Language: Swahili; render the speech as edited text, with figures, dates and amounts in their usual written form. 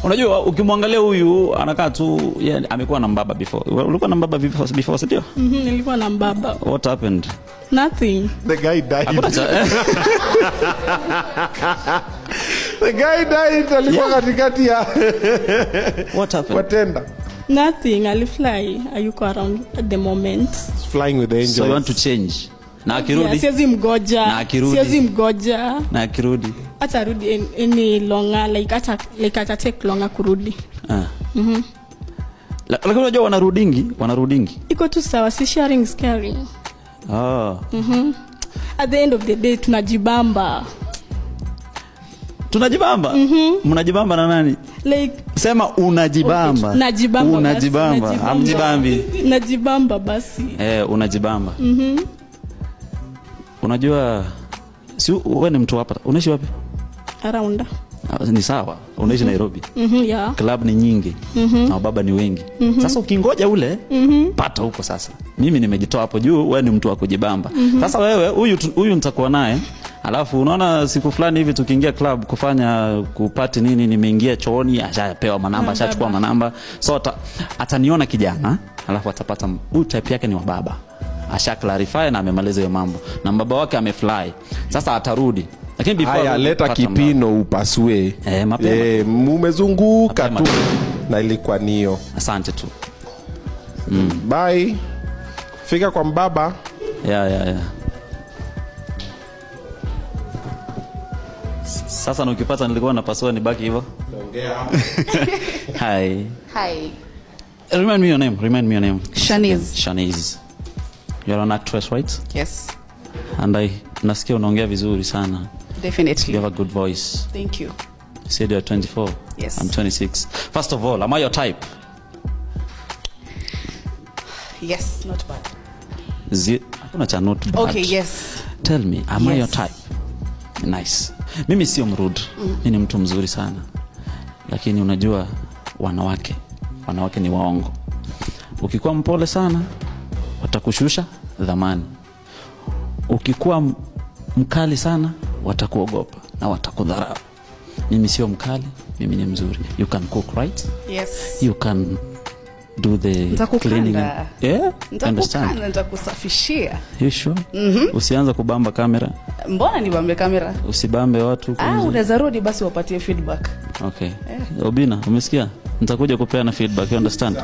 Unajua ukimwangalia huyu anakaa tu amekuwa na mbaba before. Ulikuwa na mbaba before sio? Nilikuwa na mbaba. What happened? Nothing. The guy died. The guy died alikuwa katikati ya What happened? Watenda. Nothing. I'll fly. Ayuko around at the moment. Flying with the angels. So you want to change? Na akirudi? Siwezi mgoja. Na akirudi? Siwezi mgoja. Na akirudi? Hata rudi any longer like ata take longer kurudi. Lakini unajua wanarudingi. Iko tu sawa, si sharing is caring. At the end of the day tunajibamba. Mnajibamba na nani? Like sema unajibamba. Okay, najibamba. Unajibamba. Amjibambi. Najibamba basi. Unajibamba. Unajua si wewe ni mtu hapa. Unaishi wapi? Around. Ni sawa. Unaishi Nairobi. Yeah. Club ni nyingi. Na baba ni wengi. Sasa ukingoja ule pata huko sasa. Mimi nimejitoa hapo juu, wewe ni mtu wa kujibamba. Sasa wewe huyu nitakuwa naye. Alafu unaona siku fulani hivi tukiingia club kufanya kupati nini, nimeingia chooni ashapewa manamba, ashachukua manamba. So ataniona kijana, alafu atapata huyu type yake ni wa baba. Asha clarify na amemaliza hiyo mambo. Na baba wake amefly. Sasa atarudi. Lakini before haya leta kipino upasue. Mapema. Mumezunguka tu na ilikuwa niyo. Asante tu. Bye. Fika kwa mbaba. Yeah. Sasa ukipata nilikuwa napasua nibaki hivyo. Ongea. Hi. Remind me your name. Shanice. You're an actress, right? Yes. And nasikia unaongea vizuri sana. Definitely. You have a good voice. Thank you. You said you're 24. Yes. I'm 26. First of all, am I your type? Yes, not bad. Hakuna cha not bad. Okay, yes. Tell me, am I your type? Nice. Mimi sio mrude. Mimi ni mtu mzuri sana. Lakini unajua wanawake ni waongo. Ukikuwa mpole sana watakushusha dhamani. Ukikuwa mkali sana watakuogopa na watakudharau. Mimi sio mkali, mimi ni mzuri. You can cook, right? Yes. You can do the cleaning. Yeah? Understand? Nitakusafishia. You sure? Usianza kubamba kamera. Mbona nibambe kamera? Usibambe watu. Unaweza rudi basi wapatie feedback. Okay. Obina, umesikia? Nitakuja kupeana feedback, you understand?